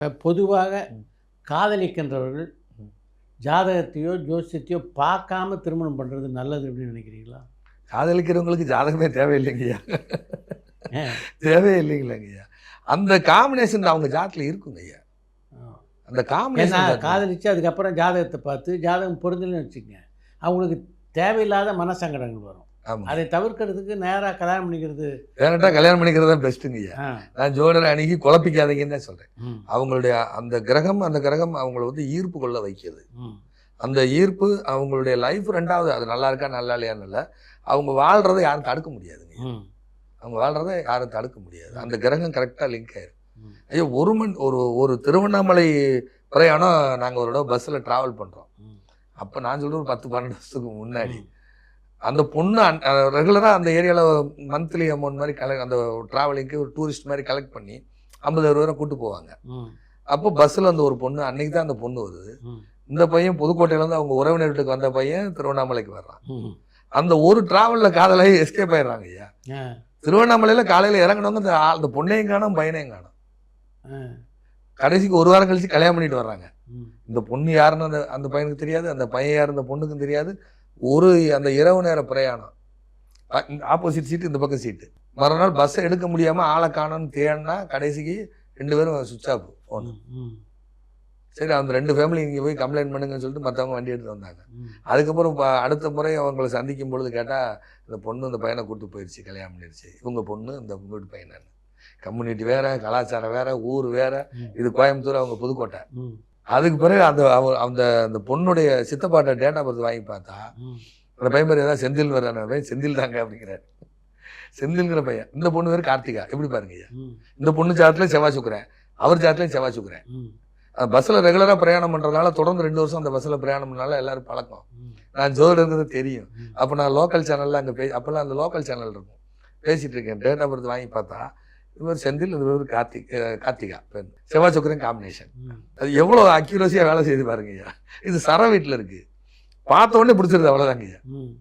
பொதுவாக ம். காதலிக்கின்றவர்கள் ம். ஜாதகத்தையோ ஜோசியத்தையோ பார்க்காம திருமணம் பண்ணுறது நல்லது அப்படின்னு நினைக்கிறீங்களா? காதலிக்கிறவங்களுக்கு ஜாதகமே தேவையில்லைங்கய்யா. ஆ. தேவையே இல்லைங்களேங்கய்யா. அந்த காம்பினேஷன் அவங்க ஜாதகத்தில் இருக்குங்கய்யா. அந்த ஏன்னா காம்பினேஷன் காதலிச்சு அதுக்கப்புறம் ஜாதகத்தை பார்த்து ஜாதகம் பொருந்தலன்னு வச்சுக்கங்க, அவங்களுக்கு தேவையில்லாத மனசங்கடங்கள் வரும். ஆமாம். அதை தவிர்க்கிறதுக்கு நேராக கல்யாணம் பண்ணிக்கிறது. வேறட்டா கல்யாணம் பண்ணிக்கிறது தான் பெஸ்ட்டுங்கய்யா. ஆ. நான் ஜோடரை அணுகி குழப்பிக்காதீங்கன்னு தான் சொல்கிறேன். ம். அவங்களுடைய அந்த கிரகம் அவங்கள வந்து ஈர்ப்பு கொள்ள வைக்கிறது. ம். அந்த ஈர்ப்பு அவங்களுடைய லைஃப் ரெண்டாவது, அது நல்லா இருக்கா நல்லா இல்லையான்னு இல்லை, அவங்க வாழ்கிறத யாரும் தடுக்க முடியாதுங்க. ம். அவங்க வாழ்கிறத யாரும் தடுக்க முடியாது. அந்த கிரகம் கரெக்டாக லிங்க் ஆயிரும். ம். ஐயோ ஒரு திருவண்ணாமலை பிரயாணம் நாங்கள் ஒரு இடம் பஸ்ஸில் ட்ராவல் பண்ணுறோம். ம். அப்போ நான் சொல்கிறேன் ஒரு 10-12 வருஷத்துக்கு முன்னாடி அந்த பொண்ணு ரெகுலராக அந்த ஏரியாவில் மந்த்லி அமௌண்ட் மாதிரி அந்த ட்ராவலிங்க்கு ஒரு டூரிஸ்ட் மாதிரி கலெக்ட் பண்ணி 50-60 கூட்டு போவாங்க. ம். அப்போ பஸ்ஸில் அந்த ஒரு பொண்ணு அன்னைக்கு தான் அந்த பொண்ணு வருது. ம். இந்த பையன் புதுக்கோட்டையிலேருந்து அவங்க உறவினர் வீட்டுக்கு வந்த பையன் திருவண்ணாமலைக்கு வர்றான். ம். அந்த ஒரு ட்ராவலில் காதலாகி எஸ்கேப் ஆயிடுறாங்க ஐயா. ஆ. திருவண்ணாமலையில் காலையில் இறங்கினவங்க அந்த பொண்ணையும் காணும் பையனையும் காணும். ஆ. கடைசிக்கு ஒரு வாரம் கழிச்சு கல்யாணம் பண்ணிட்டு வர்றாங்க. ம். இந்த பொண்ணு யாருன்னு அந்த பையனுக்கு தெரியாது, அந்த பையன் யார் அந்த பொண்ணுக்கும் தெரியாது. அந்த இரவு நேர பிரயாணம், ஆப்போசிட் சீட்டு இந்த பக்கம் சீட்டு. மறுநாள் பஸ்ஸை எடுக்க முடியாமல் ஆளை காணோன்னு தேடினா கடைசிக்கு 2 பேரும் சுவிட்ச் ஆஃப் ஃபோனு. சரி, அந்த 2 ஃபேமிலி இங்கே போய் கம்ப்ளைண்ட் பண்ணுங்கன்னு சொல்லிட்டு மற்றவங்க வண்டி எடுத்து வந்தாங்க. அதுக்கப்புறம் அடுத்த முறை அவங்களை சந்திக்கும் பொழுது கேட்டால் இந்த பொண்ணு இந்த பையனை கூப்பிட்டு போயிடுச்சு, கல்யாணம் பண்ணிடுச்சு. இவங்க பொண்ணு இந்த வீட்டு பையனான்னு. கம்யூனிட்டி வேற, கலாச்சாரம் வேற, ஊர் வேற. இது கோயம்புத்தூர், அவங்க புதுக்கோட்டை. அதுக்கு பிறகு அந்த பொண்ணுடைய சித்தப்பாட்ட டேட் ஆஃப் பர்த் வாங்கி பார்த்தா அந்த பையன் பேர் ஏதாவது செந்தில் வர்றான பையன், செந்தில் தாங்க அப்படிங்கிறாரு. செந்தில்ங்கிற பையன். இந்த பொண்ணு பேர் கார்த்திகா. எப்படி பாருங்க ஐயா. இந்த பொண்ணு ஜாதத்துலேயும் செவ்வாய் சுக்குறேன், அவர் ஜாதத்துலேயும் செவ்வாய் சுக்குறேன். பஸ்ஸில் ரெகுலராக பிரயாணம் பண்ணுறதுனால தொடர்ந்து 2 வருஷம் அந்த பஸ்ஸில் பிரயாணம் பண்ணனால எல்லாரும் பழக்கம். நான் ஜோதிடங்கிறது தெரியும். அப்போ நான் லோக்கல் சேனலில் அங்கே அப்போல்லாம் அந்த லோக்கல் சேனல் இருக்கும், பேசிகிட்டு இருக்கேன். டேட் ஆஃப் பர்த் வாங்கி பார்த்தா இவர் செந்தில், இவர் கார்த்திகா பெண், செவ்வாய் சுக்கிரன் காம்பினேஷன். அது எவ்வளோ அக்யூரஸியாக வேலை செய்து பாருங்க ஐயா. இது சர வீட்டில் இருக்குது, பார்த்த உடனே பிடிச்சிருது, அவ்வளோதாங்க ஐயா.